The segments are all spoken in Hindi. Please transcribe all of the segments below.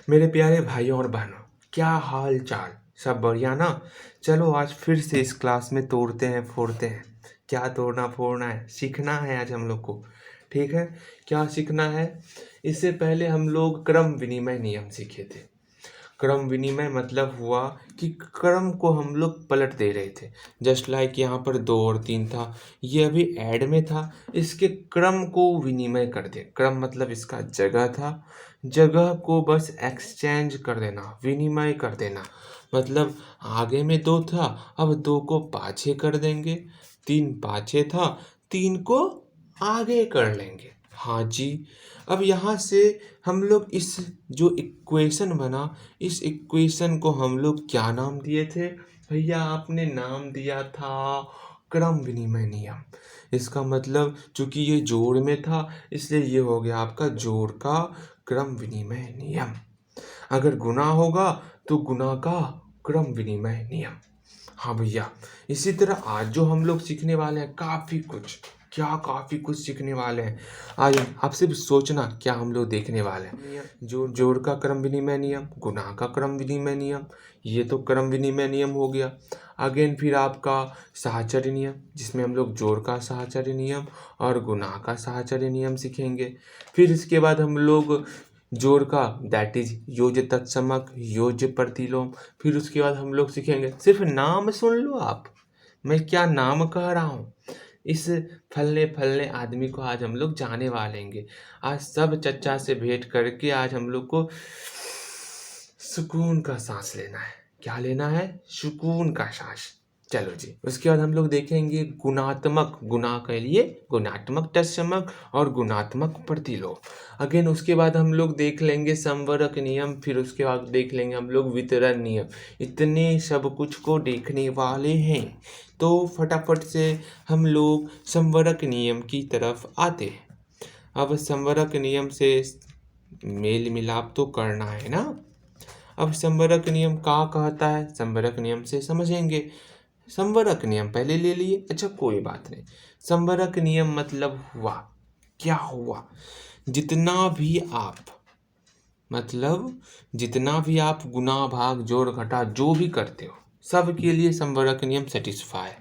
मेरे प्यारे भाइयों और बहनों, क्या हाल चाल? सब बढ़िया ना? चलो आज फिर से इस क्लास में तोड़ते हैं फोड़ते हैं। क्या तोड़ना फोड़ना है, सीखना है आज हम लोग को। ठीक है, क्या सीखना है? इससे पहले हम लोग क्रम विनिमय नियम सीखे थे। क्रम विनिमय मतलब हुआ कि क्रम को हम लोग पलट दे रहे थे। जस्ट लाइक यहाँ पर 2 और 3 था, ये अभी ऐड में था, इसके क्रम को विनिमय कर दे। क्रम मतलब इसका जगह था, जगह को बस एक्सचेंज कर देना, विनिमय कर देना। मतलब आगे में 2 था, अब 2 को पाछे कर देंगे। 3 पाछे था, 3 को आगे कर लेंगे। हाँ जी। अब यहाँ से हम लोग इस जो इक्वेशन बना, इस इक्वेशन को हम लोग क्या नाम दिए थे भैया? आपने नाम दिया था क्रम विनिमय नियम। इसका मतलब चूंकि ये जोड़ में था, इसलिए ये हो गया आपका जोड़ का क्रम विनिमय नियम। अगर गुना होगा तो गुना का क्रम विनिमय नियम। हाँ भैया, इसी तरह आज जो हम लोग सीखने वाले हैं काफ़ी कुछ सीखने वाले हैं। आज आपसे भी सोचना क्या हम लोग देखने वाले हैं। जो जोड़ का क्रम विनिमय नियम, गुणा का क्रम विनिमय नियम, ये तो क्रम विनिमय नियम हो गया। अगेन फिर आपका साहचर्य नियम, जिसमें हम लोग जोड़ का साहचर्य नियम और गुणा का साहचर्य नियम सीखेंगे। फिर इसके बाद हम लोग जोड़ का दैट इज योज्य तत्समक, योज्य प्रतिलोम। फिर उसके बाद हम लोग सीखेंगे, सिर्फ नाम सुन लो आप, मैं क्या नाम कह रहा हूँ। इस फलने फलने आदमी को आज हम लोग जाने वालेंगे। आज सब चच्चा से भेंट करके आज हम लोग को सुकून का सांस लेना है। क्या लेना है? सुकून का सांस। चलो जी, उसके बाद हम लोग देखेंगे गुणात्मक, गुणा के लिए गुणात्मक तत्समक और गुणात्मक प्रतिलोम। अगेन उसके बाद हम लोग देख लेंगे संवरक नियम, फिर उसके बाद देख लेंगे हम लोग वितरण नियम। इतने सब कुछ को देखने वाले हैं, तो फटाफट से हम लोग संवरक नियम की तरफ आते हैं। अब संवरक नियम से मेल मिलाप तो करना है ना। अब संवरक नियम क्या कहता है, संवरक नियम से समझेंगे। संवरक नियम पहले ले लिए, अच्छा कोई बात नहीं। संवरक नियम मतलब हुआ, क्या हुआ? जितना भी आप मतलब जितना भी आप गुना भाग जोड़ घटा जो भी करते हो, सब के लिए संवरक नियम सेटिस्फाई।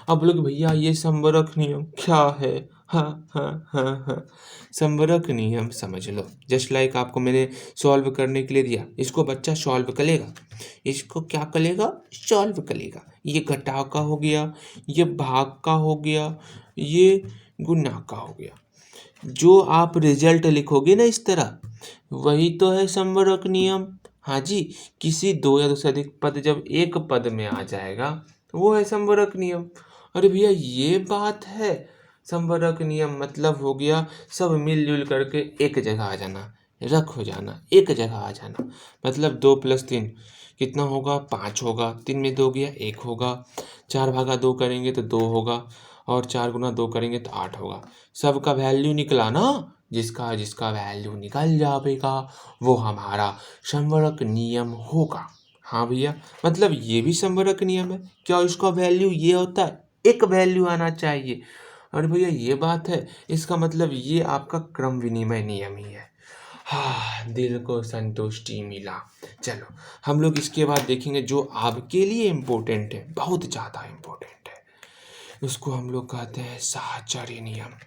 अब लोग भैया ये संवरक नियम क्या है? हाँ, संवरक नियम समझ लो। जस्ट लाइक आपको मैंने सॉल्व करने के लिए दिया, इसको बच्चा सॉल्व करेगा, इसको क्या करेगा? सॉल्व करेगा। ये घटाव का हो गया, ये भाग का हो गया, ये गुना का हो गया। जो आप रिजल्ट लिखोगे ना इस तरह, वही तो है संवरक नियम। हाँ जी, किसी 2 या 2 से अधिक पद जब एक पद में आ जाएगा तो वो है संवरक नियम। अरे भैया ये बात है। संवरक नियम मतलब हो गया सब मिलजुल करके एक जगह आ जाना, रख हो जाना, एक जगह आ जाना। मतलब 2 + 3 कितना होगा? 5 होगा। 3 में 2 गया, 1 होगा। 4 भागा 2 करेंगे तो 2 होगा, और 4 गुना 2 करेंगे तो 8 होगा। सबका वैल्यू निकला ना, जिसका जिसका वैल्यू निकल जाएगा वो हमारा संवरक नियम होगा। हाँ भैया, मतलब ये भी संवरक नियम है। क्या इसका वैल्यू ये होता है? एक वैल्यू आना चाहिए। और भैया ये बात है, इसका मतलब ये आपका क्रम विनिमय नियम ही है। हाँ, दिल को संतुष्टि मिला। चलो हम लोग इसके बाद देखेंगे जो आपके लिए इम्पोर्टेंट है, बहुत ज़्यादा इम्पोर्टेंट है। उसको हम लोग कहते हैं साहचर्य नियम।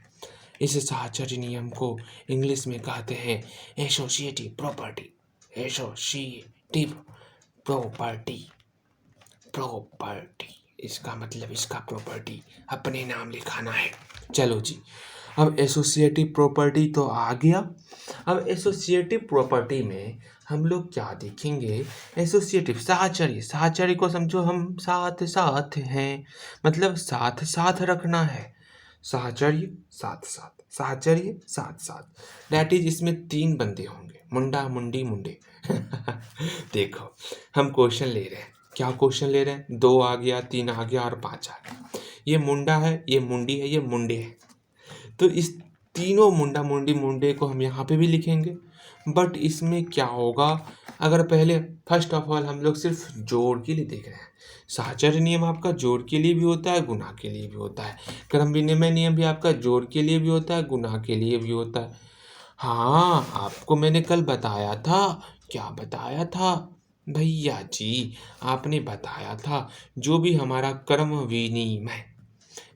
इस साहचर्य नियम को इंग्लिश में कहते हैं associative property. Associative property, property इसका मतलब इसका प्रॉपर्टी अपने नाम लिखाना है। चलो जी, अब एसोसिएटिव प्रॉपर्टी तो आ गया। अब एसोसिएटिव प्रॉपर्टी में हम लोग क्या देखेंगे? एसोसिएटिव साहचर्य, साहचर्य को समझो हम साथ साथ हैं, मतलब साथ साथ रखना है। साहचर्य साथ साथ, साहचर्य साथ साथ, दैट इज इसमें 3 बंदे होंगे, मुंडा मुंडी मुंडे। देखो हम क्वेश्चन ले रहे हैं, क्या क्वेश्चन ले रहे हैं? 2 आ गया, 3 आ गया और 5 आ गया। ये मुंडा है, ये मुंडी है, ये मुंडे है। तो इस तीनों मुंडा मुंडी मुंडे को हम यहाँ पे भी लिखेंगे। बट इसमें क्या होगा, अगर पहले फर्स्ट ऑफ ऑल हम लोग सिर्फ जोड़ के लिए देख रहे हैं। साहचर्य नियम आपका जोड़ के लिए भी होता है, गुणा के लिए भी होता है। क्रम विनिमय नियम भी आपका जोड़ के लिए भी होता है, गुणा के लिए भी होता है। हाँ, आपको मैंने कल बताया था क्या बताया था भैया जी? आपने बताया था जो भी हमारा कर्म विनिमय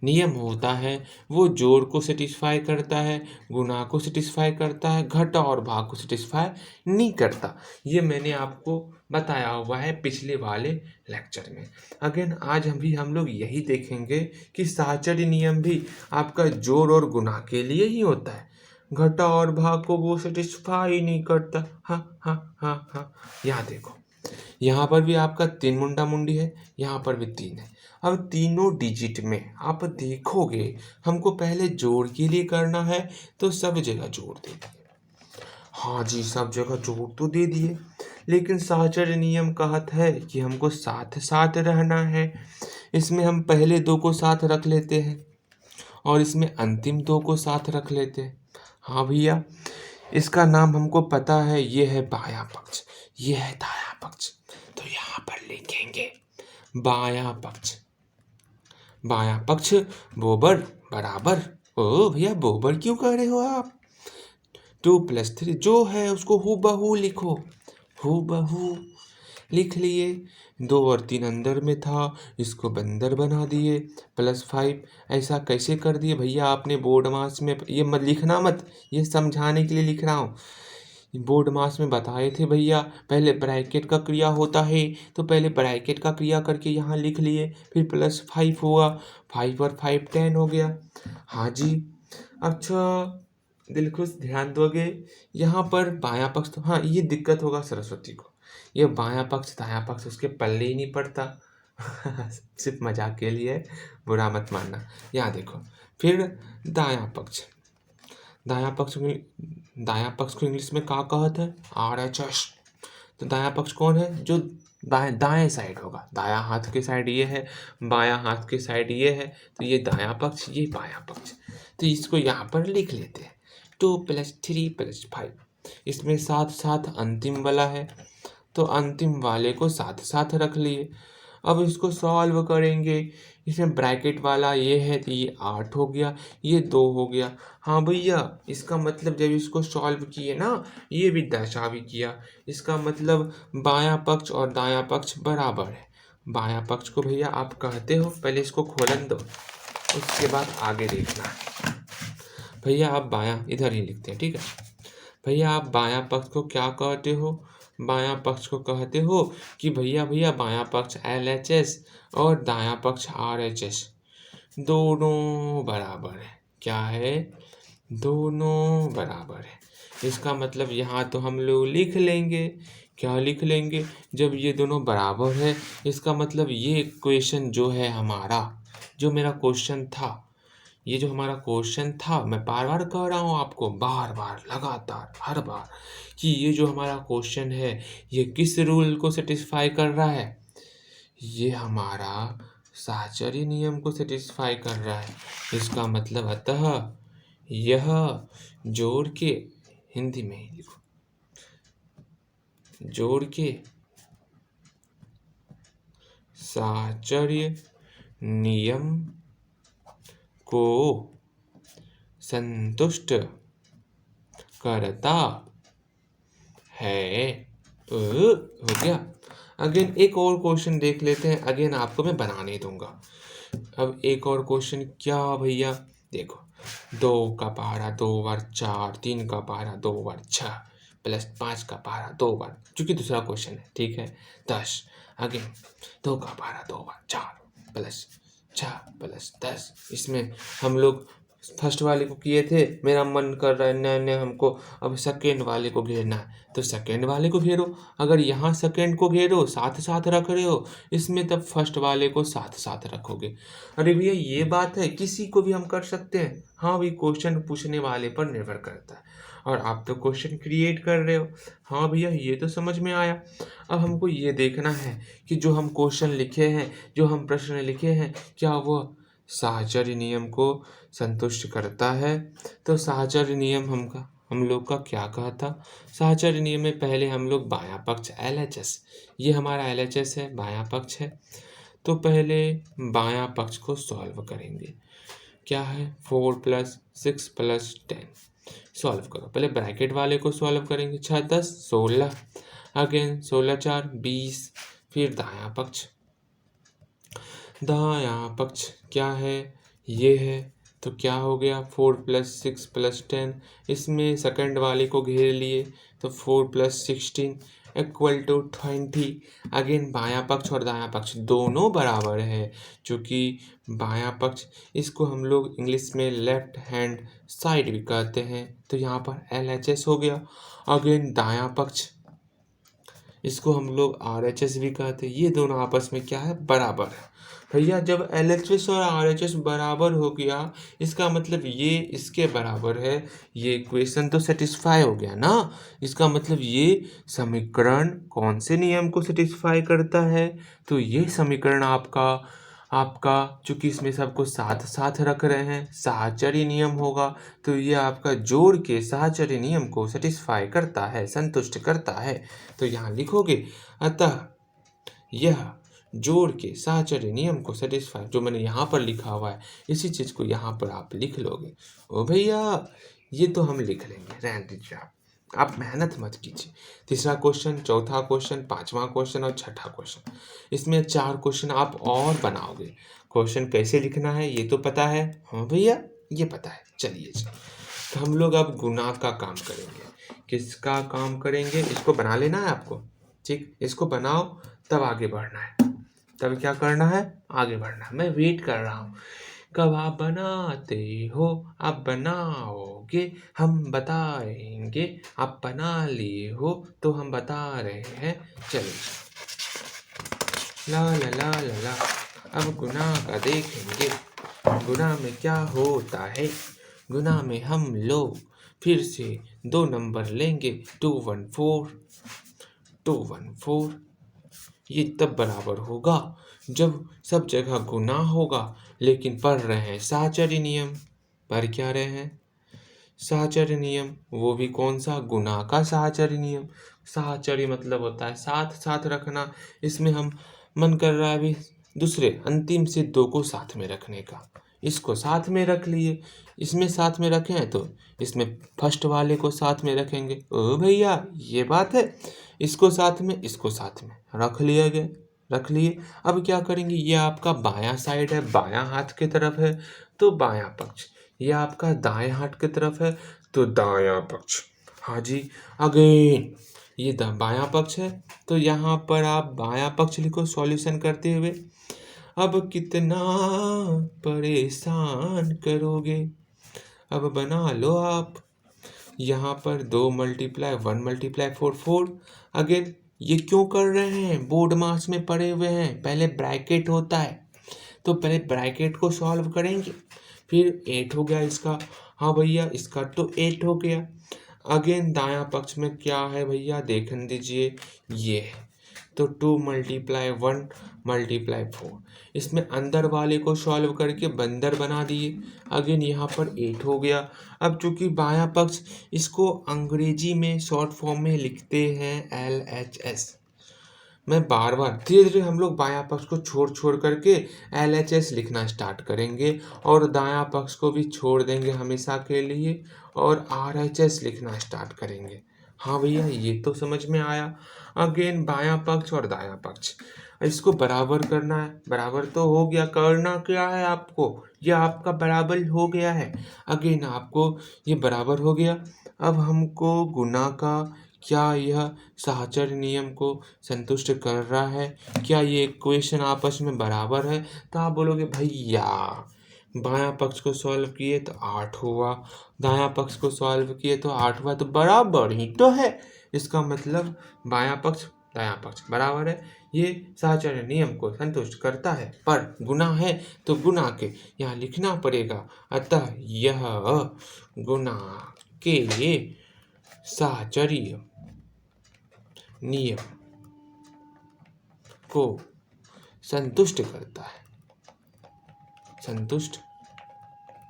नियम होता है वो जोड़ को सेटिस्फाई करता है, गुणा को सेटिस्फाई करता है, घटा और भाग को सेटिस्फाई नहीं करता। ये मैंने आपको बताया हुआ है पिछले वाले लेक्चर में। अगेन आज हम लोग यही देखेंगे कि साहचर्य नियम भी आपका जोड़ और गुणा के लिए ही होता है, घटा और भाग को वो सेटिस्फाई नहीं करता। हाँ हाँ हाँ हाँ, यहाँ देखो, यहाँ पर भी आपका 3 मुंडा मुंडी है, यहाँ पर भी 3 है। अब तीनों डिजिट में आप देखोगे हमको पहले जोड़ के लिए करना है तो सब जगह जोड़ दे दिए। हाँ जी, सब जगह जोड़ तो दे दिए, लेकिन साहचर्य नियम कहता है कि हमको साथ साथ रहना है। इसमें हम पहले 2 को साथ रख लेते हैं और इसमें अंतिम 2 को साथ रख लेते हैं। हाँ भैया, इसका नाम हमको पता है, ये है बायां पक्ष, ये है दायां पक्ष। तो यहाँ पर लिखेंगे बायां पक्ष। बायां पक्ष बराबर बराबर। ओ भैया, बराबर क्यों कह रहे हो आप? 2+3 जो है उसको हूबहू लिखो, हूबहू लिख लिए। 2 और 3 अंदर में था, इसको बंदर बना दिए। +5 ऐसा कैसे कर दिए भैया आपने? बोर्ड मास में ये मत लिखना, मत, ये समझाने के लिए लिख रहा हूँ। बोर्ड मास में बताए थे भैया, पहले ब्रैकेट का क्रिया होता है तो पहले ब्रैकेट का क्रिया करके यहाँ लिख लिए, फिर +5 हुआ, 5 और 5 10 हो गया। हाँ जी। अच्छा, दिल खुश, ध्यान दोगे? यहाँ पर बायां पक्ष तो, हाँ ये दिक्कत होगा सरस्वती को, ये बायां पक्ष दायां पक्ष उसके पल्ले ही नहीं पड़ता। सिर्फ मजाक के लिए, बुरा मत मानना। यहाँ देखो, फिर दायां पक्ष, दायां पक्ष में, दायां पक्ष को इंग्लिश में क्या कहते हैं? RHS। तो दायां पक्ष कौन है? जो दाएं दाएं साइड होगा, दायां हाथ के साइड ये है, बायां हाथ के साइड ये है, तो ये दायां पक्ष, ये बायां पक्ष। तो इसको यहाँ पर लिख लेते हैं 2+3+5। इसमें साथ साथ अंतिम वाला है तो अंतिम वाले को साथ साथ रख लिए। अब इसको सॉल्व करेंगे, इसमें ब्रैकेट वाला ये है तो ये 8 हो गया, ये 2 हो गया। हाँ भैया, इसका मतलब जब इसको सॉल्व किए ना, ये भी दशा भी किया, इसका मतलब बायां पक्ष और दायां पक्ष बराबर है। बायां पक्ष को भैया आप कहते हो, पहले इसको खोलन दो, उसके बाद आगे देखना है। भैया आप बायां इधर ही लिखते हैं, ठीक है? भैया आप बायां पक्ष को क्या कहते हो? बायां पक्ष को कहते हो कि भैया बायां पक्ष LHS और दायां पक्ष RHS दोनों बराबर है। क्या है? दोनों बराबर है। इसका मतलब यहाँ तो हम लोग लिख लेंगे, क्या लिख लेंगे? जब ये दोनों बराबर है, इसका मतलब ये इक्वेशन जो है हमारा, जो मेरा क्वेश्चन था, ये जो हमारा क्वेश्चन था, मैं बार बार कह रहा हूँ आपको, बार बार लगातार हर बार, कि ये जो हमारा क्वेश्चन है ये किस रूल को सेटिस्फाई कर रहा है? ये हमारा साहचर्य नियम को सेटिस्फाई कर रहा है। इसका मतलब अतः यह जोड़ के, हिंदी में ही लिखो, जोड़ के साहचर्य नियम को संतुष्ट करता है। हो गया। अगेन एक और क्वेश्चन देख लेते हैं, अगेन आपको मैं बना नहीं दूंगा। अब एक और क्वेश्चन क्या भैया? देखो, 2 का पहाड़ा 2 बार 4, 3 का पहाड़ा 2 बार 6, +5 का पहाड़ा 2 बार, चूंकि दूसरा क्वेश्चन है, ठीक है, 10। अगेन 2 का पहाड़ा 2 बार 4 +6 +10। इसमें हम लोग फर्स्ट वाले को किए थे, मेरा मन कर रहा है नया नया हमको अब सेकेंड वाले को घेरना है, तो सेकेंड वाले को घेरो। अगर यहाँ सेकेंड को घेरो, साथ साथ रख रहे हो, इसमें तब फर्स्ट वाले को साथ साथ रखोगे। अरे भैया ये बात है, किसी को भी हम कर सकते हैं। हाँ भाई, क्वेश्चन पूछने वाले पर निर्भर करता है, और आप तो क्वेश्चन क्रिएट कर रहे हो। हाँ भैया, ये तो समझ में आया। अब हमको ये देखना है कि जो हम क्वेश्चन लिखे हैं, जो हम प्रश्न लिखे हैं, क्या वो साहचर्य नियम को संतुष्ट करता है? तो साहचर्य नियम हम लोग का क्या कहा था? साहचर्य नियम में पहले हम लोग बायां पक्ष LHS, ये हमारा LHS है, बायां पक्ष है, तो पहले बायां पक्ष को सॉल्व करेंगे। क्या है? 4 + 6 + 10 सॉल्व करो। पहले ब्रैकेट वाले को सॉल्व करेंगे, 6 10 16। अगेन 16 4 20। फिर दायां पक्ष, दायां पक्ष क्या है, ये है, तो क्या हो गया 4 + 6 + 10। इसमें सेकंड वाले को घेर लिए तो 4 + 16 = 20। अगेन बायां पक्ष और दायां पक्ष दोनों बराबर है, चूँकि बायां पक्ष इसको हम लोग इंग्लिश में लेफ्ट हैंड साइड भी कहते हैं, तो यहाँ पर LHS हो गया। अगेन दायां पक्ष इसको हम लोग RHS भी कहते हैं, ये दोनों आपस में क्या है, बराबर है। भैया जब LHS और RHS बराबर हो गया, इसका मतलब ये इसके बराबर है, ये इक्वेशन तो सेटिस्फाई हो गया ना। इसका मतलब ये समीकरण कौन से नियम को सेटिस्फाई करता है, तो ये समीकरण आपका आपका चूंकि इसमें सबको साथ साथ रख रहे हैं, साहचर्य नियम होगा, तो ये आपका जोड़ के साहचर्य नियम को सेटिस्फाई करता है, संतुष्ट करता है। तो यहाँ लिखोगे, अतः यह जोड़ के साहचर्य नियम को सेटिस्फाई, जो मैंने यहाँ पर लिखा हुआ है इसी चीज को यहाँ पर आप लिख लोगे। ओ भैया ये तो हम लिख लेंगे, रहने दीजिए आप मेहनत मत कीजिए। तीसरा क्वेश्चन, चौथा क्वेश्चन, पांचवा क्वेश्चन और छठा क्वेश्चन, इसमें 4 क्वेश्चन आप और बनाओगे। क्वेश्चन कैसे लिखना है ये तो पता है, हाँ भैया ये पता है। चलिए जी, तो हम लोग अब गुना का काम करेंगे। किसका काम करेंगे, इसको बना लेना है आपको, ठीक, इसको बनाओ तब आगे बढ़ना है। तब क्या करना है, आगे बढ़ना है। मैं वेट कर रहा हूँ, कब आप बनाते हो, आप बनाओगे हम बताएंगे, आप बना लिए हो तो हम बता रहे हैं। चलिए, ला ला ला ला ला, अब गुना का देखेंगे, गुना में क्या होता है। गुना में हम लोग फिर से 2 नंबर लेंगे, 2 1 4, 2 1 4। ये तब बराबर होगा जब सब जगह गुना होगा, लेकिन पढ़ रहे हैं साहचर्य नियम। पढ़ क्या रहे हैं, साहचर्य नियम। वो भी कौन सा, गुना का साहचर्य नियम। साहचर्य मतलब होता है साथ साथ रखना। इसमें हम मन कर रहा है अभी दूसरे अंतिम से 2 को साथ में रखने का, इसको साथ में रख लिए। इसमें साथ में रखे हैं तो इसमें फर्स्ट वाले को साथ में रखेंगे। ओ भैया ये बात है, इसको साथ में, इसको साथ में रख लिया गया, रख लिए। अब क्या करेंगे, ये आपका बायां साइड है, बायां हाथ की तरफ है, तो बायां पक्ष। ये आपका दाएं हाथ की तरफ है, तो दायां पक्ष। हाँ जी, अगेन ये बायां पक्ष है, तो यहाँ पर आप बायां पक्ष लिखो सॉल्यूशन करते हुए। अब कितना परेशान करोगे, अब बना लो आप। यहाँ पर 2 × 1 × 4 4। अगेन ये क्यों कर रहे हैं, बोर्ड मास में पड़े हुए हैं, पहले ब्रैकेट होता है, तो पहले ब्रैकेट को सॉल्व करेंगे। फिर 8 हो गया इसका, हाँ भैया इसका तो 8 हो गया। अगेन दायां पक्ष में क्या है भैया, देखने दीजिए, ये है, तो 2 × 1 × 4। इसमें अंदर वाले को सॉल्व करके बंदर बना दिए। अगेन यहाँ पर 8 हो गया। अब चूंकि बायां पक्ष, इसको अंग्रेजी में शॉर्ट फॉर्म में लिखते हैं LHS। मैं बार बार धीरे धीरे हम लोग बायां पक्ष को छोड़ छोड़ करके LHS लिखना स्टार्ट करेंगे, और दायां पक्ष को भी छोड़ देंगे हमेशा के लिए और RHS लिखना स्टार्ट करेंगे। हाँ भैया ये तो समझ में आया। अगेन बायां पक्ष और दायां पक्ष, इसको बराबर करना है। बराबर तो हो गया, करना क्या है आपको, ये आपका बराबर हो गया है। अगेन आपको ये बराबर हो गया। अब हमको गुना का, क्या यह साहचर्य नियम को संतुष्ट कर रहा है, क्या ये इक्वेशन आपस में बराबर है, तो आप बोलोगे भैया बायां पक्ष को सॉल्व किए तो 8 हुआ, दायां पक्ष को सॉल्व किए तो 8 हुआ, तो बराबर ही तो है। इसका मतलब बायां पक्ष दायां पक्ष बराबर है, ये साहचर्य नियम को संतुष्ट करता है। पर गुना है तो गुना के यहाँ लिखना पड़ेगा, अतः यह गुना के साहचर्य नियम को संतुष्ट करता है, संतुष्ट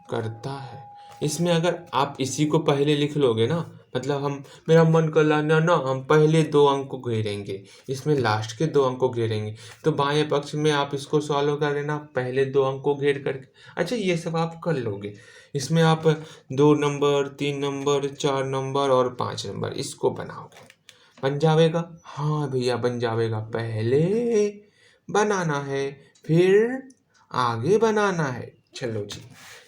करता है। इसमें अगर आप इसी को पहले लिख लोगे ना, मतलब हम, मेरा मन कर रहा ना हम पहले 2 अंक को घेरेंगे, इसमें लास्ट के 2 अंक को घेरेंगे, तो बाएं पक्ष में आप इसको सॉल्व कर लेना पहले 2 अंक को घेर करके। अच्छा ये सब आप कर लोगे। इसमें आप 2 नंबर, 3 नंबर, 4 नंबर और 5 नंबर इसको बनाओगे, बन जाएगा? हाँ भैया बन जाएगा। पहले बनाना है, फिर आगे बनाना है। चलो जी,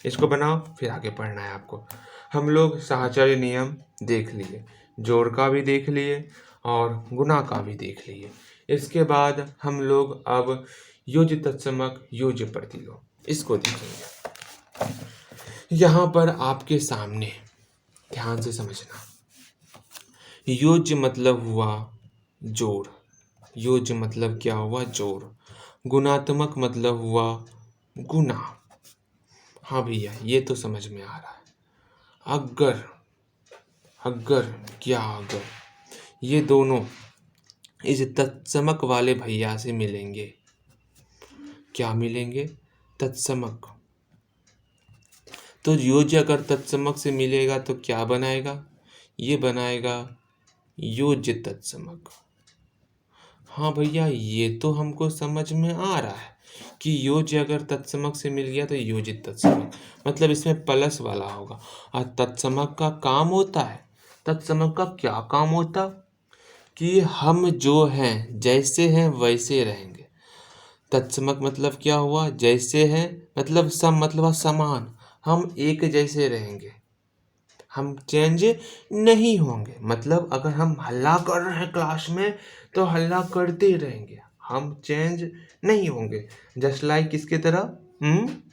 इसको बनाओ, फिर आगे पढ़ना है आपको। हम लोग साहचर्य नियम देख लिए, जोड़ का भी देख लिए और गुणा का भी देख लिए। इसके बाद हम लोग अब योज्य तत्समक योज्य प्रतिलोम इसको देखेंगे। यहाँ पर आपके सामने ध्यान से समझना, योज्य मतलब हुआ जोड़, योज्य मतलब क्या हुआ? जोड़। गुणात्मक मतलब हुआ गुना। हाँ भैया ये तो समझ में आ रहा है। अगर अगर क्या अगर ये दोनों इस तत्समक वाले भैया से मिलेंगे, क्या मिलेंगे? तत्समक। तो योज्य अगर तत्समक से मिलेगा तो क्या बनाएगा? ये बनाएगा योज्य तत्समक। हाँ भैया ये तो हमको समझ में आ रहा है कि योज्य अगर तत्समक से मिल गया तो योजित तत्समक, मतलब इसमें प्लस वाला होगा। और तत्समक का काम होता है, तत्समक का क्या काम होता? कि हम जो हैं जैसे हैं वैसे रहेंगे। तत्समक मतलब क्या हुआ? जैसे हैं मतलब सम मतलब समान, हम एक जैसे रहेंगे, हम चेंज नहीं होंगे। मतलब अगर हम हल्ला कर रहे हैं क्लास में तो हल्ला करते रहेंगे, हम चेंज नहीं होंगे। जस्ट लाइक किसके तरह?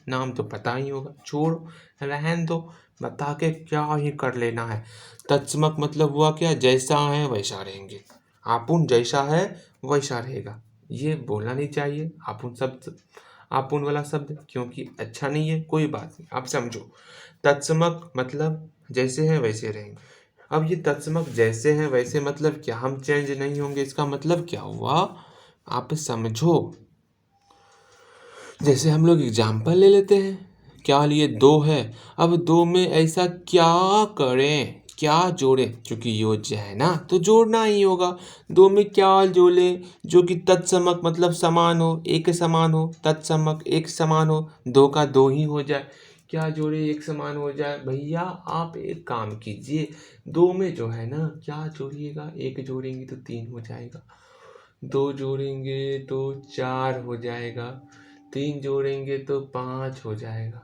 नाम तो पता ही होगा, छोड़ो रहन दो, बता के क्या ही कर लेना है। तत्समक मतलब हुआ क्या? जैसा है वैसा रहेंगे, आपुन जैसा है वैसा रहेगा। ये बोलना नहीं चाहिए आपुन शब्द, आपुन वाला शब्द, क्योंकि अच्छा नहीं है। कोई बात नहीं, आप समझो। तत्समक मतलब जैसे हैं वैसे रहेंगे। अब ये तत्समक जैसे हैं वैसे मतलब क्या? हम चेंज नहीं होंगे। इसका मतलब क्या हुआ? आप समझो। जैसे हम लोग एग्जाम्पल ले लेते हैं, क्या लिए? दो है। अब दो में ऐसा क्या करें, क्या जोड़ें? क्योंकि योज्य है ना तो जोड़ना ही होगा। दो में क्या जोड़े जो कि तत्समक मतलब समान हो, एक समान हो, तत्समक एक समान हो, दो का दो ही हो जाए। क्या जोड़े एक समान हो जाए? भैया आप एक काम कीजिए, दो में जो है ना क्या जोड़िएगा? एक जोड़ेंगे तो तीन हो जाएगा, दो जोड़ेंगे तो चार हो जाएगा, तीन जोड़ेंगे तो पाँच हो जाएगा।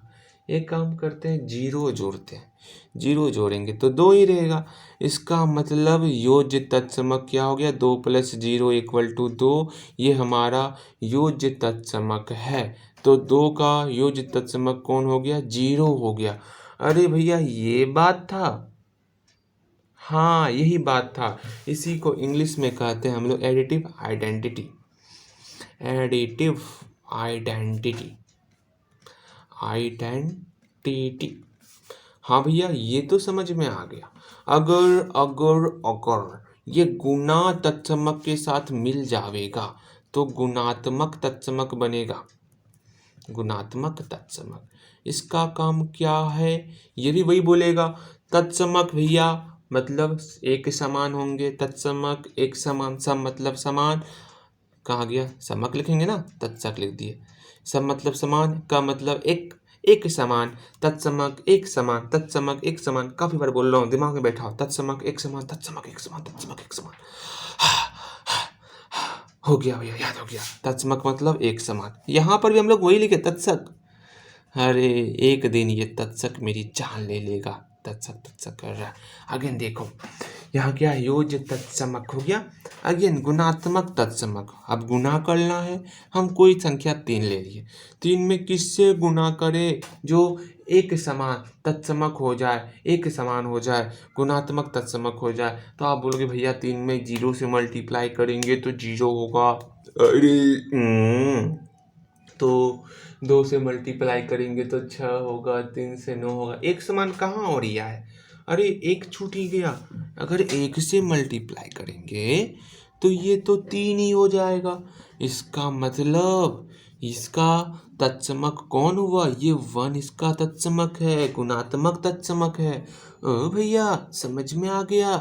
एक काम करते हैं, जीरो जोड़ते हैं, जीरो जोड़ेंगे तो दो ही रहेगा। इसका मतलब योज्य तत्समक क्या हो गया? 2 + 0 = 2। ये हमारा योज्य तत्समक है। तो 2 का योज्य तत्समक कौन हो गया? 0 हो गया। अरे भैया ये बात था, हाँ यही बात था। इसी को इंग्लिश में कहते हैं हम लोग additive identity, additive identity, identity. हाँ भैया ये तो समझ में आ गया। अगर अगर अगर ये गुना तत्समक के साथ मिल जाएगा तो गुणात्मक तत्समक बनेगा, गुणात्मक तत्समक। इसका काम क्या है? ये भी वही बोलेगा। तत्समक भैया मतलब एक समान होंगे, तत्समक एक समान, सम मतलब समान। कहाँ गया? समक लिखेंगे ना, तत्सक लिख दिए। सम मतलब समान, का मतलब एक, एक समान, तत्समक एक समान, तत्समक एक समान। काफी बार बोल रहा हूँ, दिमाग में बैठाओ। तत्समक एक समान, तत्समक एक समान, तत्समक एक समान। हो गया भैया, याद हो गया। तत्समक मतलब एक समान। यहाँ पर भी हम लोग वही लिखे, तत्सक। अरे एक दिन ये तत्सक मेरी जान ले लेगा। तत्सक तत्सक कर रहा है। अगेन देखो यहाँ क्या? योज्य तत्समक हो गया। अगेन गुणात्मक तत्समक, अब गुना करना है। हम कोई संख्या 3 ले लिए, 3 में किससे गुना करें जो एक समान तत्समक हो जाए, एक समान हो जाए, गुणात्मक तत्समक हो जाए। तो आप बोलोगे भैया 3 में 0 से मल्टीप्लाई करेंगे तो 0 होगा। अरे तो 2 से मल्टीप्लाई करेंगे तो 6 होगा, 3 से 9 होगा। एक समान कहाँ हो रहा है? अरे एक छूट ही गया। अगर एक से मल्टीप्लाई करेंगे तो ये तो 3 ही हो जाएगा। इसका मतलब इसका तत्समक कौन हुआ? ये 1 इसका तत्समक है, गुणात्मक तत्समक है। ओ भैया समझ में आ गया।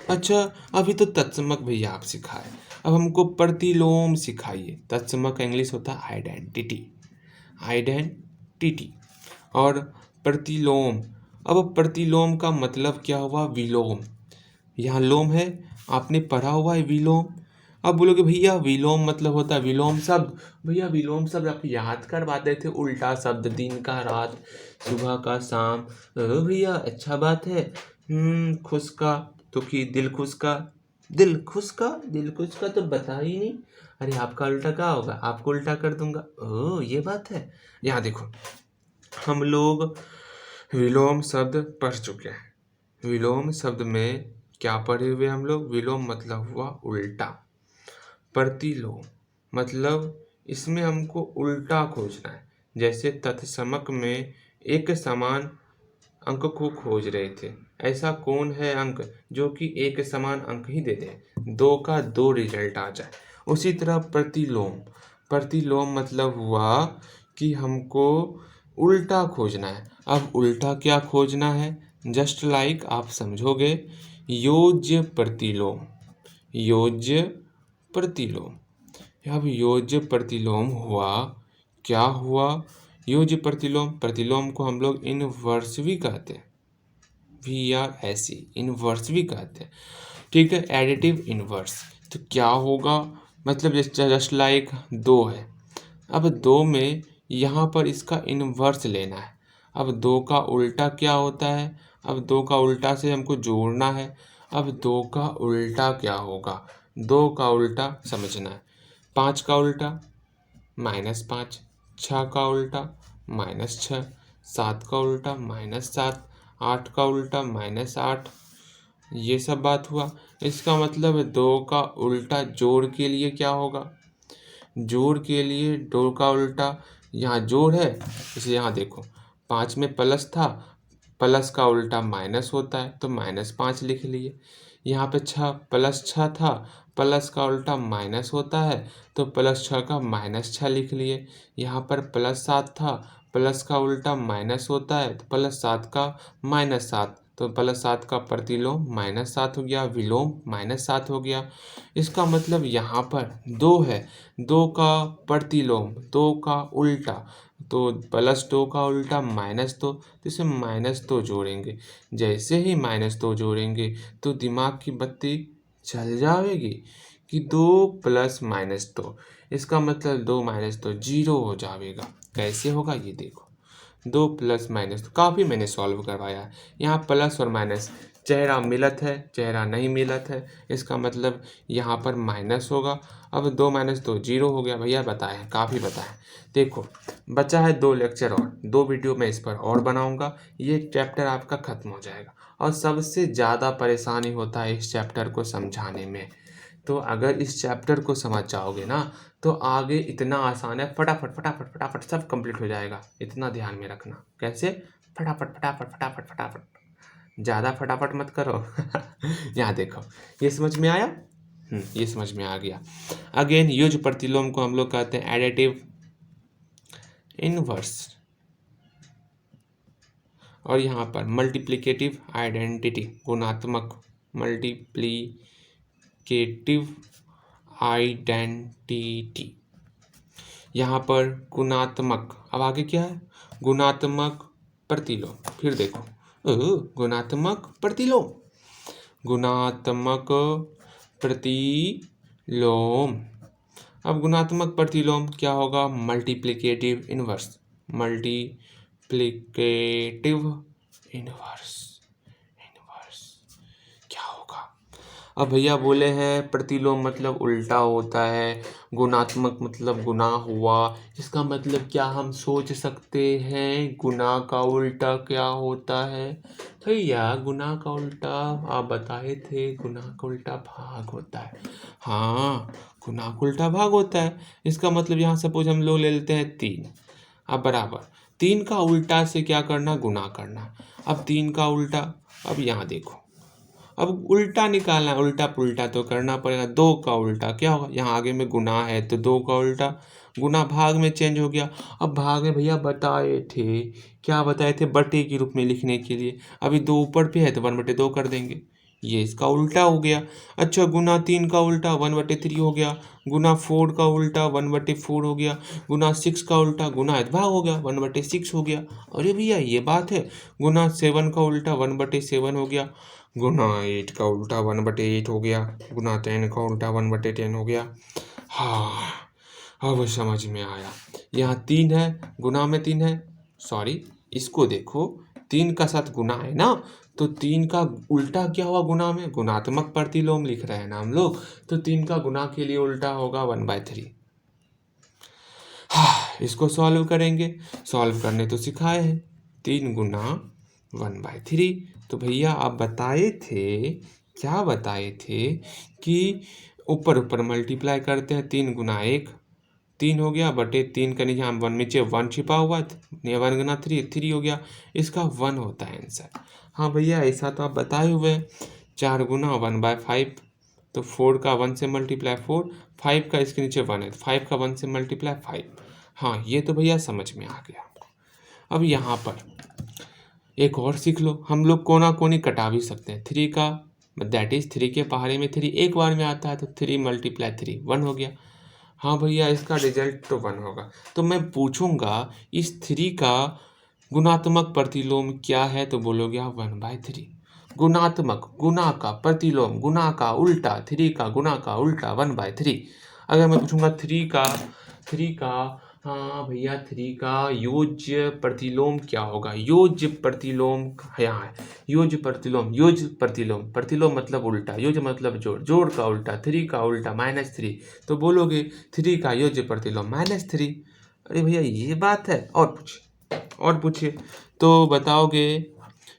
अच्छा अभी तो तत्समक भैया आप सिखाए, अब हमको प्रतिलोम सिखाइए। तत्समक का इंग्लिश होता है आइडेंटिटी, आइडेंटिटी। और प्रतिलोम, अब प्रतिलोम का मतलब क्या हुआ? विलोम। यहाँ लोम है, आपने पढ़ा हुआ है विलोम। अब बोलोगे भैया विलोम मतलब होता है विलोम शब्द। भैया विलोम शब्द आप याद करवाते थे, उल्टा शब्द, दिन का रात, सुबह का शाम। भैया अच्छा बात है। खुश का तो कि दिल खुश का, दिल खुश का तो बता ही नहीं। अरे आपका उल्टा क्या होगा, आपको उल्टा कर दूंगा। ओह ये बात है। यहाँ देखो, हम लोग विलोम शब्द पढ़ चुके हैं। विलोम शब्द में क्या पढ़े हुए हम लोग, विलोम मतलब हुआ उल्टा। प्रतिलोम मतलब इसमें हमको उल्टा खोजना है। जैसे तत्समक में एक समान अंक को खोज रहे थे, ऐसा कौन है अंक जो कि एक समान अंक ही दे दे, दो का दो रिजल्ट आ जाए। उसी तरह प्रतिलोम, प्रतिलोम मतलब हुआ कि हमको उल्टा खोजना है। अब उल्टा क्या खोजना है, जस्ट लाइक आप समझोगे, योज्य प्रतिलोम, योज्य प्रतिलोम। अब योज्य प्रतिलोम हुआ, क्या हुआ, योज्य प्रतिलोम, प्रतिलोम को हम लोग इनवर्स भी कहते हैं, VRSE इनवर्स भी कहते हैं। ठीक है, एडिटिव इनवर्स। तो क्या होगा, मतलब जस्ट लाइक दो है, अब दो में यहाँ पर इसका इनवर्स लेना है। अब दो का उल्टा क्या होता है, अब दो का उल्टा से हमको जोड़ना है। अब दो का उल्टा क्या होगा, दो का उल्टा समझना है। पाँच का उल्टा -5, छः का उल्टा -6, सात का उल्टा -7, आठ का उल्टा -8। ये सब बात हुआ। इसका मतलब दो का उल्टा जोड़ के लिए क्या होगा, जोड़ के लिए दो का उल्टा, यहाँ जोड़ है इसे यहाँ देखो, पाँच में प्लस था, प्लस का उल्टा माइनस होता है तो -5 लिख लिए। यहाँ पे +6 था, प्लस का उल्टा माइनस होता है तो +6 का -6 लिख लिए। यहाँ पर +7 था, प्लस का उल्टा माइनस होता है तो +7 का -7, तो +7 का प्रतिलोम -7 हो गया, विलोम -7 हो गया। इसका मतलब यहाँ पर दो है, दो का प्रतिलोम, दो का उल्टा, तो +2 का उल्टा -2, तो इसे -2 जोड़ेंगे। जैसे ही -2 जोड़ेंगे तो दिमाग की बत्ती जल जाएगी कि 2 + -2, इसका मतलब 2 - 2 0 हो जाएगा। कैसे होगा ये देखो, 2 + -2 काफ़ी मैंने सॉल्व करवाया है। यहाँ प्लस और माइनस, चेहरा मिलत है, चेहरा नहीं मिलत है, इसका मतलब यहाँ पर माइनस होगा। अब 2 - 2 0 हो गया। भैया बताए, काफ़ी बताए। देखो बचा है 2 लेक्चर और 2 वीडियो मैं इस पर और बनाऊंगा, ये चैप्टर आपका ख़त्म हो जाएगा। और सबसे ज़्यादा परेशानी होता है इस चैप्टर को समझाने में। तो अगर इस चैप्टर को समझ जाओगे ना तो आगे इतना आसान है, फटाफट फटाफट फटाफट सब कंप्लीट हो जाएगा। इतना ध्यान में रखना। कैसे, फटाफट फटाफट फटाफट फटाफट, ज़्यादा फटाफट मत करो। यहाँ देखो, ये समझ में आया, ये समझ में आ गया। अगेन युज प्रतिलोम को हम लोग कहते हैं एडिटिव इनवर्स, और यहाँ पर मल्टीप्लिकेटिव आइडेंटिटी, गुणात्मक, मल्टीप्लिकेटिव आइडेंटिटी। यहाँ पर गुणात्मक, अब आगे क्या है, गुणात्मक प्रतिलोम। फिर देखो, गुणात्मक प्रतिलोम, गुणात्मक प्रतिलोम। अब गुणात्मक प्रतिलोम क्या होगा, multiplicative inverse, multiplicative inverse, inverse क्या होगा। अब भैया बोले हैं प्रतिलोम मतलब उल्टा होता है, गुणात्मक मतलब गुना हुआ, इसका मतलब क्या हम सोच सकते हैं गुना का उल्टा क्या होता है। भैया गुना का उल्टा आप बताए थे, गुना का उल्टा भाग होता है। हाँ, गुना का उल्टा भाग होता है। इसका मतलब यहाँ सपोज हम लोग ले लेते हैं 3, अब बराबर 3 का उल्टा से क्या करना, गुना करना। अब 3 का उल्टा, अब यहाँ देखो, अब उल्टा निकालना है, उल्टा पुल्टा तो करना पड़ेगा। 2 का उल्टा क्या होगा, यहाँ आगे में गुना है तो 2 का उल्टा, गुना भाग में चेंज हो गया। अब भाग में भैया बताए थे, क्या बताए थे, बटे के रूप में लिखने के लिए। अभी 2 ऊपर पे है तो 1/2 कर देंगे, ये इसका उल्टा हो गया। अच्छा, गुना 3 का उल्टा 1/3 हो गया, गुना 4 का उल्टा 1/4 हो गया, गुना 6 का उल्टा गुना भाग हो गया 1/6 हो गया। अरे भैया ये बात है, गुना 7 का उल्टा 1/7 हो गया, गुना 8 का उल्टा 1/8 हो गया, गुना 10 का उल्टा 1/10 हो गया। हाँ, अब समझ में आया। यहाँ 3 है, गुना में 3 है, सॉरी इसको देखो, 3 का साथ गुना है ना, तो 3 का उल्टा क्या हुआ गुना में, गुणात्मक प्रतिलोम लिख रहे हैं ना हम लोग, तो 3 का गुना के लिए उल्टा होगा 1/3। हाँ, इसको सॉल्व करेंगे, सॉल्व करने तो सिखाए हैं, 3 गुना 1/3। तो भैया आप बताए थे, क्या बताए थे कि ऊपर ऊपर मल्टीप्लाई करते हैं, 3 गुना 1 3 हो गया, बटे 3 का नीचे हम 1 नीचे 1 छिपा हुआ, 1 गुना 3 हो गया, इसका 1 होता है आंसर। हाँ भैया ऐसा तो आप बताए हुए हैं। 4 गुना 1/5, तो 4 का 1 से मल्टीप्लाई 4, 5 का इसके नीचे 1 है, 5 का 1 से मल्टीप्लाई 5। हाँ ये तो भैया समझ में आ गया। अब यहाँ पर एक और सीख लो, हम लोग कोना कोनी कटा भी सकते हैं। 3 का दैट इज 3 के पहाड़े में 3 एक बार में आता है, तो 3 मल्टीप्लाई 3 1 हो गया। हाँ भैया इसका रिजल्ट तो 1 होगा। तो मैं पूछूंगा इस 3 का गुणात्मक प्रतिलोम क्या है, तो बोलोगे आप 1/3। गुणात्मक, गुना का, प्रतिलोम गुना का उल्टा, 3 का गुना का उल्टा 1/3। अगर मैं पूछूंगा 3 का हाँ भैया 3 का योज्य प्रतिलोम क्या होगा, योज्य प्रतिलोम यहाँ है, योज्य प्रतिलोम, योज्य प्रतिलोम, प्रतिलोम मतलब उल्टा, योज्य मतलब जोड़, जोड़ का उल्टा, 3 का उल्टा -3, तो बोलोगे 3 का योज्य प्रतिलोम -3। अरे भैया ये बात है, और पूछिए तो बताओगे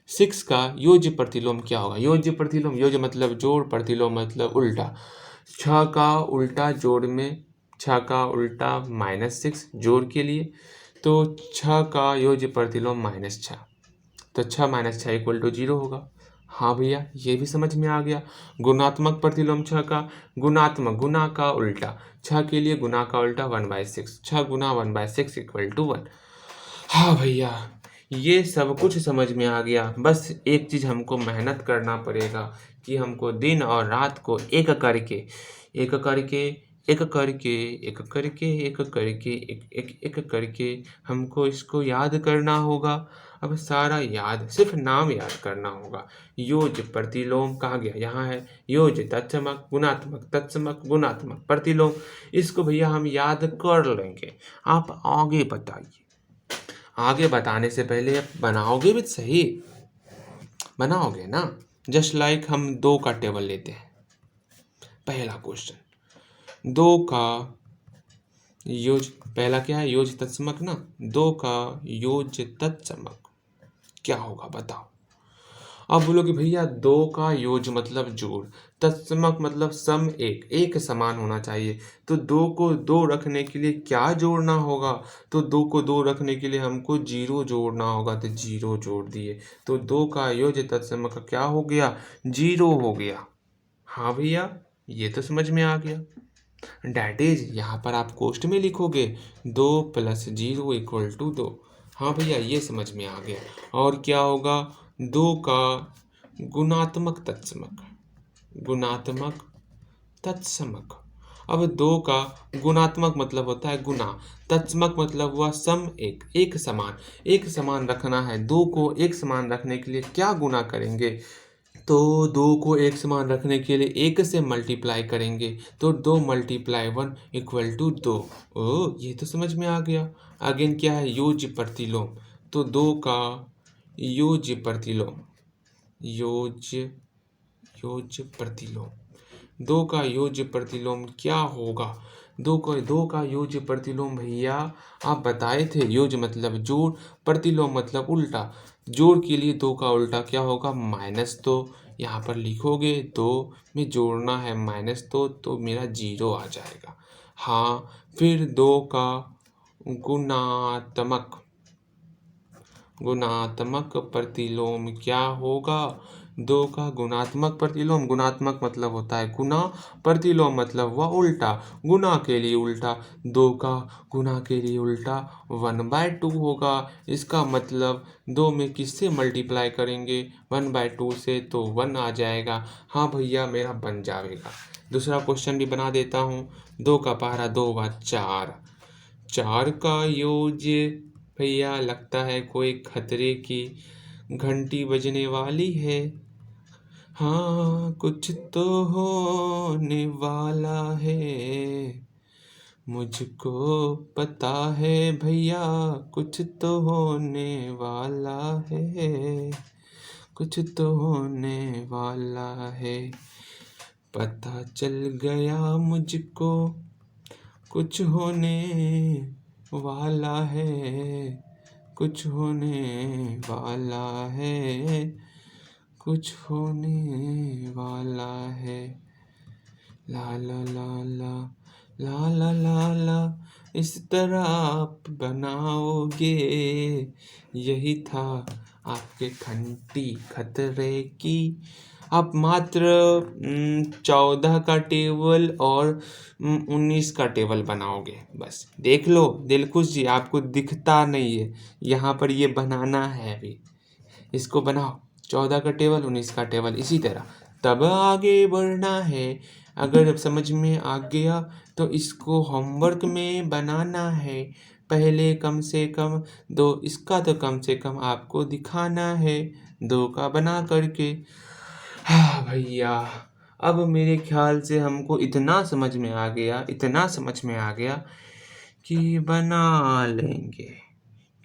6 का योज्य प्रतिलोम क्या होगा। योज्य प्रतिलोम, योज्य मतलब जोड़, प्रतिलोम मतलब उल्टा। 6 का उल्टा जोड़ में, 6 का उल्टा -6 जोड़ के लिए, तो 6 का योज्य प्रतिलोम -6, तो 6 - 6 = 0 होगा। हाँ भैया ये भी समझ में आ गया। गुणात्मक प्रतिलोम 6 का, गुणात्मक गुना का उल्टा, 6 के लिए गुना का उल्टा 1/6, 6 गुना 1/6 = 1। हाँ भैया ये सब कुछ समझ में आ गया। बस एक चीज़ हमको मेहनत करना पड़ेगा कि हमको दिन और रात को एक करके एक करके एक करके एक करके एक करके एक एक एक करके हमको इसको याद करना होगा। अब सारा याद, सिर्फ नाम याद करना होगा। योज्य प्रतिलोम कहाँ गया, यहाँ है। योज्य तत्समक गुणात्मक, तत्समक गुणात्मक प्रतिलोम, इसको भैया हम याद कर लेंगे। आप आगे बताइए। आगे बताने से पहले आप बनाओगे भी सही, बनाओगे ना। जस्ट लाइक हम 2 का टेबल लेते हैं। पहला क्वेश्चन, 2 का योज, पहला क्या है, योज तत्समक ना, 2 का योज तत्समक क्या होगा बताओ। अब बोलोगे भैया 2 का योज मतलब जोड़, तत्समक मतलब सम, एक समान होना चाहिए, तो 2 को 2 रखने के लिए क्या जोड़ना होगा, तो 2 को 2 रखने के लिए हमको 0 जोड़ना होगा, तो 0 जोड़ दिए, तो 2 का योज तत्समक क्या हो गया, 0 हो गया। हाँ भैया ये तो समझ में आ गया। डैट इज यहाँ पर आप कोष्ट में लिखोगे 2 + 0 = 2। हाँ भैया ये समझ में आ गया। और क्या होगा, 2 का गुणात्मक तत्समक, गुणात्मक तत्समक। अब 2 का गुणात्मक मतलब होता है गुना, तत्समक मतलब हुआ सम, एक समान, एक समान रखना है। 2 को एक समान रखने के लिए क्या गुना करेंगे, तो 2 को एक समान रखने के लिए 1 से मल्टीप्लाई करेंगे, तो 2 × 1 = 2। ओ ये तो समझ में आ गया। अगेन क्या है, योज्य प्रतिलोम, तो 2 का योज्य प्रतिलोम, योज्य योज्य प्रतिलोम, 2 का योज्य प्रतिलोम क्या होगा। 2 का योज्य प्रतिलोम भैया आप बताए थे, योज्य मतलब जोड़, प्रतिलोम मतलब उल्टा। जोड़ के लिए 2 का उल्टा क्या होगा, -2। यहाँ पर लिखोगे 2 में जोड़ना है -2, तो मेरा 0 आ जाएगा। हाँ फिर 2 का गुणात्मक, गुणात्मक प्रतिलोम क्या होगा, 2 का गुणात्मक प्रतिलोम, गुणात्मक मतलब होता है गुना, प्रतिलोम मतलब हुआ उल्टा, गुना के लिए उल्टा, 2 का गुना के लिए उल्टा 1/2 होगा। इसका मतलब 2 में किससे मल्टीप्लाई करेंगे, 1/2 से, तो 1 आ जाएगा। हाँ भैया मेरा बन जाएगा। दूसरा क्वेश्चन भी बना देता हूँ। 2 का पहाड़ा 2 × 4, 4 का योज्य भैया लगता है कोई खतरे की घंटी बजने वाली है। हाँ कुछ तो होने वाला है, मुझको पता है भैया, कुछ तो होने वाला है, कुछ तो होने वाला है। पता चल गया मुझको, कुछ होने वाला है, कुछ होने वाला है, कुछ होने वाला है। ला ला ला ला ला ला ला ला, इस तरह आप बनाओगे, यही था आपके घंटी खतरे की। आप मात्र 14 का टेबल और 19 का टेबल बनाओगे, बस देख लो दिलखुश जी, आपको दिखता नहीं है, यहाँ पर ये बनाना है अभी। इसको बनाओ 14 का टेबल 19 का टेबल, इसी तरह तब आगे बढ़ना है। अगर समझ में आ गया तो इसको होमवर्क में बनाना है, पहले कम से कम 2 इसका तो कम से कम आपको दिखाना है, 2 का बना करके। हाँ भैया, अब मेरे ख्याल से हमको इतना समझ में आ गया, इतना समझ में आ गया कि बना लेंगे।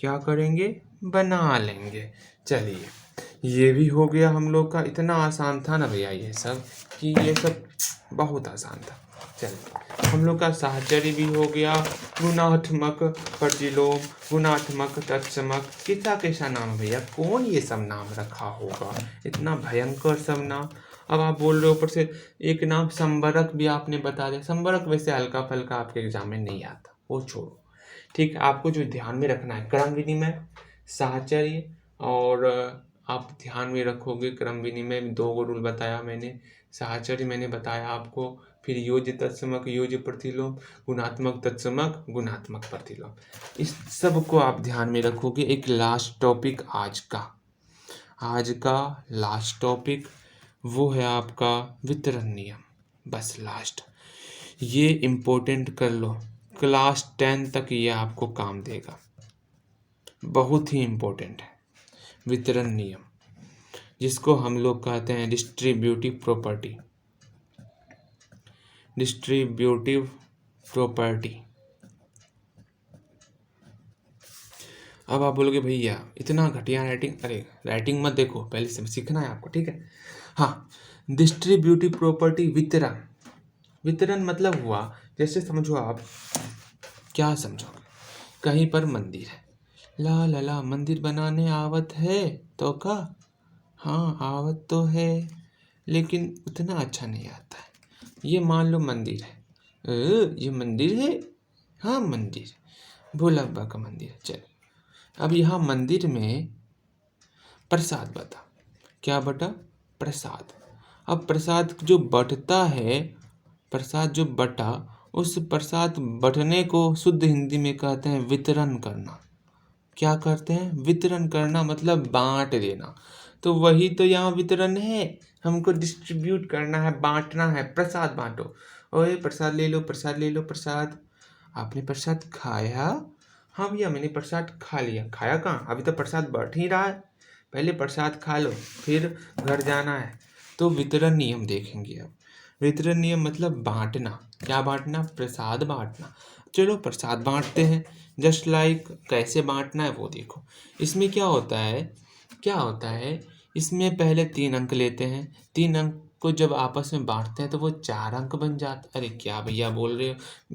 क्या करेंगे? बना लेंगे। चलिए, ये भी हो गया हम लोग का। इतना आसान था ना भैया ये सब, कि ये सब बहुत आसान था। चलिए, हम लोग का साहचर्य भी हो गया, गुणात्मक प्रतिलोम, गुणात्मक तत्समक। कितना कैसा नाम है भैया, कौन ये सब नाम रखा होगा, इतना भयंकर सब नाम। अब आप बोल रहे हो ऊपर से एक नाम संवरक भी आपने बता दिया। संवरक वैसे हल्का फल्का आपके एग्जाम में नहीं आता, वो छोड़ो। ठीक, आपको जो ध्यान में रखना है क्रम विनिमय, साहचर्य, और आप ध्यान में रखोगे क्रम विनिमय में 2 रूल बताया मैंने, साहचर्य मैंने बताया आपको, फिर योज्य तत्समक, योज्य प्रतिलोम, गुणात्मक तत्समक, गुणात्मक प्रतिलोम। इस सब को आप ध्यान में रखोगे। एक लास्ट टॉपिक आज का लास्ट टॉपिक वो है आपका वितरण नियम, बस लास्ट। ये इम्पोर्टेंट कर लो, क्लास 10 तक ये आपको काम देगा, बहुत ही इम्पोर्टेंट है वितरण नियम, जिसको हम लोग कहते हैं डिस्ट्रीब्यूटिव प्रॉपर्टी। Distributive property. अब आप बोलोगे भैया इतना घटिया राइटिंग, अरे राइटिंग मत देखो, पहले से सीखना है आपको, ठीक है। हाँ, डिस्ट्रीब्यूटिव प्रॉपर्टी, वितरण। वितरण मतलब हुआ, जैसे समझो आप, क्या समझोगे, कहीं पर मंदिर है, ला ला ला मंदिर बनाने आवत है तो का, हाँ आवत तो है, लेकिन उतना अच्छा नहीं आता है। ये मान लो मंदिर है, ये मंदिर है, हाँ मंदिर, भोला बाबा का मंदिर है। चल, अब यहाँ मंदिर में प्रसाद बटा, क्या बटा, प्रसाद। अब प्रसाद जो बटता है, प्रसाद जो बटा, उस प्रसाद बटने को शुद्ध हिंदी में कहते हैं वितरण करना। क्या करते हैं? वितरण करना, मतलब बांट देना। तो वही तो यहाँ वितरण है, हमको डिस्ट्रीब्यूट करना है, बांटना है, प्रसाद बांटो। ओए प्रसाद ले लो, प्रसाद ले लो, प्रसाद। आपने प्रसाद खाया? हाँ भैया मैंने प्रसाद खा लिया। खाया कहाँ, अभी तो प्रसाद बट ही रहा है, पहले प्रसाद खा लो फिर घर जाना है। तो वितरण नियम देखेंगे अब। वितरण नियम मतलब बांटना। क्या बांटना? प्रसाद बांटना। चलो प्रसाद बांटते हैं, जस्ट लाइक कैसे बांटना है वो देखो। इसमें क्या होता है, इसमें पहले 3 अंक लेते हैं, 3 अंक को जब आपस में बांटते हैं तो वो 4 अंक बन जाते। अरे क्या भैया बोल रहे हो,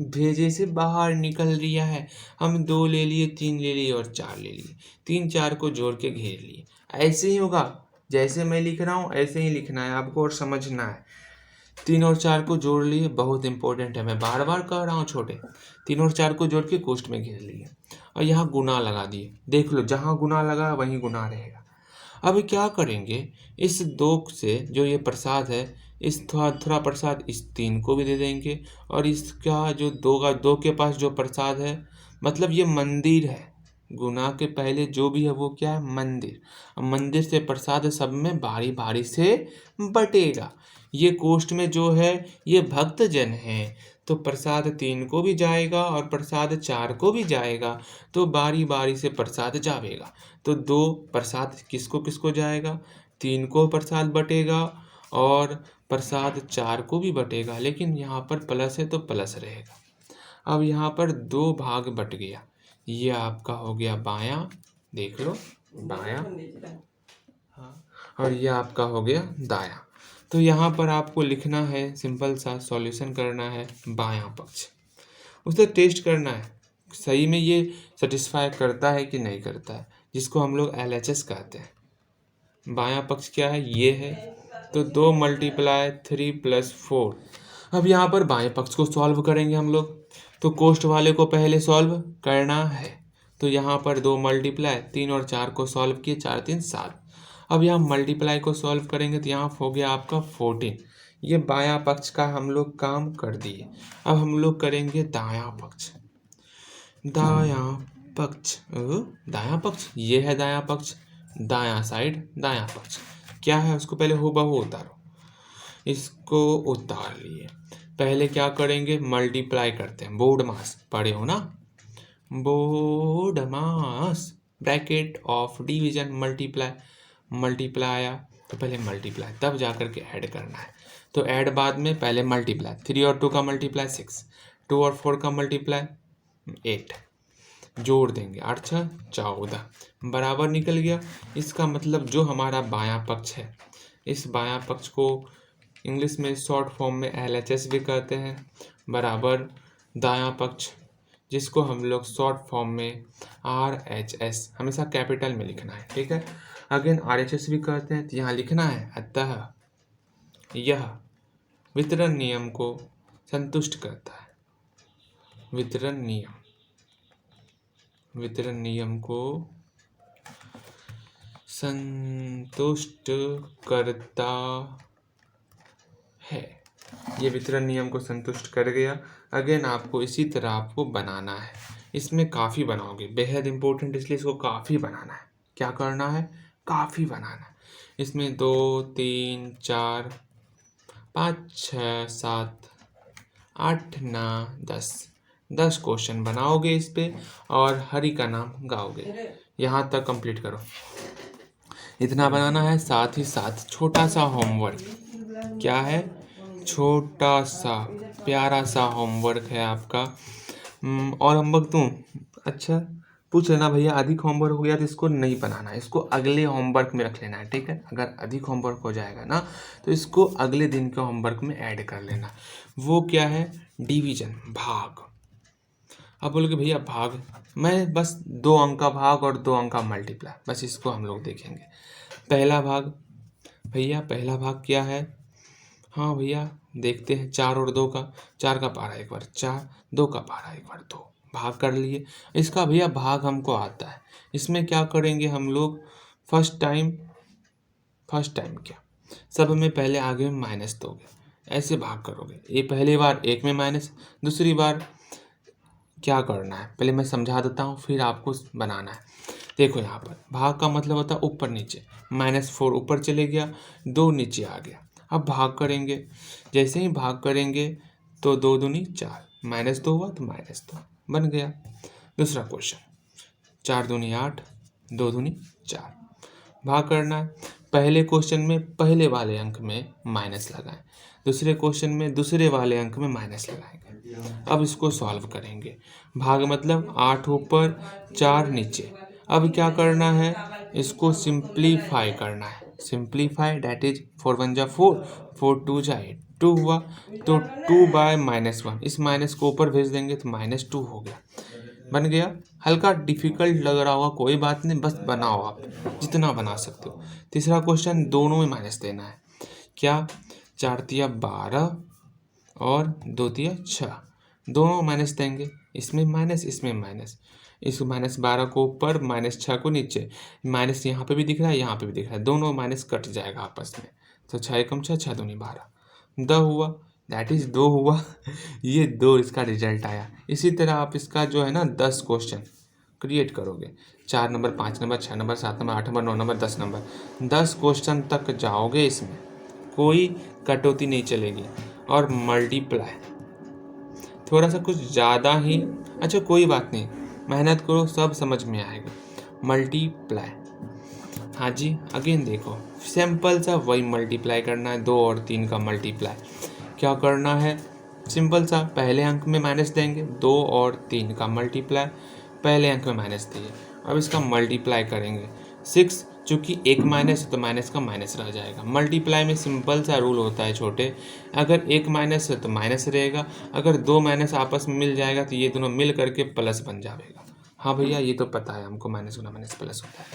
भेजे से बाहर निकल रिया है। हम 2 ले लिए, 3 ले लिए और 4 ले लिए, 3 4 को जोड़ के घेर लिए। ऐसे ही होगा, जैसे मैं लिख रहा हूँ ऐसे ही लिखना है आपको और समझना है। 3 और 4 को जोड़ लिए, बहुत इंपॉर्टेंट है, मैं बार बार कह रहा हूँ छोटे। 3 और 4 को जोड़ के कोष्ठ में घेर लिए और यहाँ गुना लगा दिए। देख लो जहाँ गुना लगा वहीं गुना रहेगा। अब क्या करेंगे, इस 2 से जो ये प्रसाद है, इस थोड़ा थोड़ा प्रसाद इस 3 को भी दे देंगे, और इसका जो 2 के पास जो प्रसाद है, मतलब ये मंदिर है, गुना के पहले जो भी है वो क्या है, मंदिर। अब मंदिर से प्रसाद सब में बारी बारी से बटेगा। ये कोष्ठ में जो है ये भक्त जन है, तो प्रसाद 3 को भी जाएगा और प्रसाद 4 को भी जाएगा, तो बारी बारी से प्रसाद जावेगा। तो 2 प्रसाद किसको किसको जाएगा, 3 को प्रसाद बटेगा और प्रसाद 4 को भी बटेगा, लेकिन यहाँ पर प्लस है तो प्लस रहेगा। अब यहाँ पर 2 भाग बट गया, ये आपका हो गया बायां, देख लो बायां, हाँ, और ये आपका हो गया दायां। तो यहाँ पर आपको लिखना है, सिंपल सा सॉल्यूशन करना है बायां पक्ष, उसे टेस्ट करना है सही में ये सेटिस्फाई करता है कि नहीं करता है, जिसको हम लोग LHS कहते हैं। बायां पक्ष क्या है, ये है, तो 2 × 3 + 4। अब यहाँ पर बाएं पक्ष को सॉल्व करेंगे हम लोग, तो कोष्ठ वाले को पहले सॉल्व करना है। तो यहाँ पर 2 × 3 और 4 को सॉल्व किए, 4 3 7। अब यहाँ मल्टीप्लाई को सॉल्व करेंगे तो यहाँ हो गया आपका 14। ये बायां पक्ष का हम लोग काम कर दिए। अब हम लोग करेंगे दायां पक्ष। दायां पक्ष, दायां पक्ष ये है दायां पक्ष, दायां साइड दायां पक्ष क्या है, उसको पहले हूबहू उतारो। इसको उतार लिए, पहले क्या करेंगे, मल्टीप्लाई करते हैं, बोर्ड मास पढ़े हो ना, board mass bracket of division multiply, multiply आया तो पहले मल्टीप्लाई तब जा कर के ऐड करना है। तो ऐड बाद में, पहले मल्टीप्लाई, 3 और 2 का मल्टीप्लाई 6, 2 और 4 का मल्टीप्लाई 8, जोड़ देंगे 8 6 14, बराबर निकल गया। इसका मतलब जो हमारा बायां पक्ष है, इस बायां पक्ष को इंग्लिश में शॉर्ट फॉर्म में LHS भी कहते हैं, बराबर दायां पक्ष, जिसको हम लोग शॉर्ट फॉर्म में RHS, हमेशा कैपिटल में लिखना है, ठीक है। अगेन RHS भी कहते हैं, तो यहाँ लिखना है अतः यह वितरण नियम को संतुष्ट करता है। वितरण नियम को संतुष्ट करता है। ये वितरण नियम को संतुष्ट कर गया। अगेन आपको इसी तरह आपको बनाना है, इसमें काफ़ी बनाओगे, बेहद इंपॉर्टेंट, इसलिए इसको काफ़ी बनाना है। क्या करना है, काफ़ी बनाना है। इसमें 2 3 4 5 6 7 8 9 10 क्वेश्चन बनाओगे इस पे, और हरि का नाम गाओगे। यहाँ तक कंप्लीट करो, इतना बनाना है। साथ ही साथ छोटा सा होमवर्क, क्या है, छोटा सा प्यारा सा होमवर्क है आपका। और होमवर्क दूँ, अच्छा पूछ लेना भैया अधिक होमवर्क हो गया तो इसको नहीं बनाना है, इसको अगले होमवर्क में रख लेना है, ठीक है। अगर अधिक होमवर्क हो जाएगा ना तो इसको अगले दिन के होमवर्क में ऐड कर लेना। वो क्या है, डिवीजन, भाग। अब बोलोगे भैया भाग, मैं बस 2 अंक का भाग और 2 अंक का मल्टीप्लाई, बस इसको हम लोग देखेंगे। पहला भाग, भैया पहला भाग क्या है, हाँ भैया देखते हैं, 4 और 2 का, 4 का पारा 1 बार 4, 2 का पारा 1 बार 2, भाग कर लिए। इसका भैया भाग हमको आता है, इसमें क्या करेंगे हम लोग, फर्स्ट टाइम क्या, सब में पहले आगे में माइनस दोगे, ऐसे भाग करोगे। ये पहली बार 1 में माइनस, दूसरी बार क्या करना है पहले मैं समझा देता हूँ, फिर आपको बनाना है। देखो यहाँ पर भाग का मतलब होता है ऊपर नीचे, -4 ऊपर चले गया, 2 नीचे आ गया। अब भाग करेंगे, जैसे ही भाग करेंगे तो 2 दूनी 4, -2 हुआ तो -2 बन गया। दूसरा क्वेश्चन, 4 दूनी 8, 2 दूनी 4, भाग करना है। पहले क्वेश्चन में पहले वाले अंक में माइनस लगाएं, दूसरे क्वेश्चन में दूसरे वाले अंक में माइनस लगाएंगे। अब इसको सॉल्व करेंगे, भाग मतलब 8 ऊपर 4 नीचे। अब क्या करना है, इसको सिंप्लीफाई करना है, सिंप्लीफाई डैट इज 4 1 जा 4, 4 2 जा 8, 2 हुआ तो 2/-1, इस माइनस को ऊपर भेज देंगे तो -2 हो गया, बन गया। हल्का डिफिकल्ट लग रहा होगा, कोई बात नहीं, बस बनाओ आप जितना बना सकते हो। तीसरा क्वेश्चन, दोनों में माइनस देना है, क्या, 4 तिया 12 और 2 तिया 6, दोनों माइनस देंगे, इसमें माइनस इसमें माइनस, इस -12 को ऊपर -6 को नीचे, माइनस यहाँ पे भी दिख रहा है यहाँ पे भी दिख रहा है, दोनों माइनस कट जाएगा आपस में, तो 6 एकम 6, 6 दूनी 12, 2 हुआ, दैट इज 2 हुआ। ये 2 इसका रिजल्ट आया। इसी तरह आप इसका जो है ना 10 क्वेश्चन क्रिएट करोगे, 4 number 5 number 6 number 7 number 8 number 9 number 10 number, 10 question तक जाओगे, इसमें कोई कटौती नहीं चलेगी। और मल्टीप्लाई थोड़ा सा कुछ ज़्यादा ही, अच्छा कोई बात नहीं, मेहनत करो सब समझ में आएगा। मल्टीप्लाई, हाँ जी, अगेन देखो सिंपल सा वही मल्टीप्लाई करना है, 2 और 3 का मल्टीप्लाई। क्या करना है, सिंपल सा पहले अंक में माइनस देंगे, 2 और 3 का मल्टीप्लाई, पहले अंक में माइनस दिए, अब इसका मल्टीप्लाई करेंगे 6, चूँकि एक माइनस है तो माइनस का माइनस रह जाएगा। मल्टीप्लाई में सिंपल सा रूल होता है छोटे, अगर एक माइनस है तो माइनस रहेगा, अगर 2 माइनस आपस में मिल जाएगा तो ये दोनों मिल करके प्लस बन जाएगा। हाँ भैया ये तो पता है हमको, माइनस गुना माइनस प्लस होता है।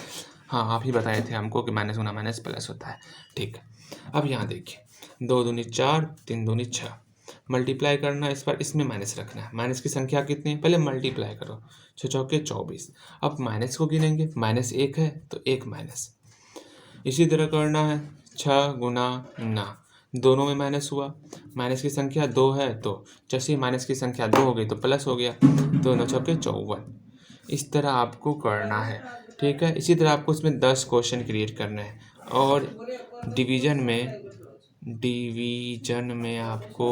हाँ आप ही बताए थे हमको कि माइनस गुना माइनस प्लस होता है। ठीक है, अब यहाँ देखिए 2 दूनी 4, 3 दूनी 6, मल्टीप्लाई करना है इस पर, इसमें माइनस रखना है। माइनस की संख्या कितनी है, पहले मल्टीप्लाई करो, 6 चौके 24। अब माइनस को गिनेंगे, माइनस 1 है तो 1 माइनस। इसी तरह करना है 6 गुना ना, दोनों में माइनस हुआ, माइनस की संख्या 2 है तो जैसे ही माइनस की संख्या 2 हो गई तो प्लस हो गया, 2 9 चौके 54। इस तरह आपको करना है। ठीक है, इसी तरह आपको इसमें 10 क्वेश्चन क्रिएट करने हैं। और डिवीजन में आपको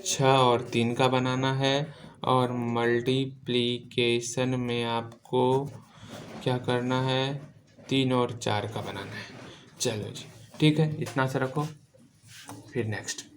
6 और 3 का बनाना है, और मल्टीप्लिकेशन में आपको क्या करना है, 3 और 4 का बनाना है। चलो जी ठीक है, इतना सा रखो, फिर नेक्स्ट।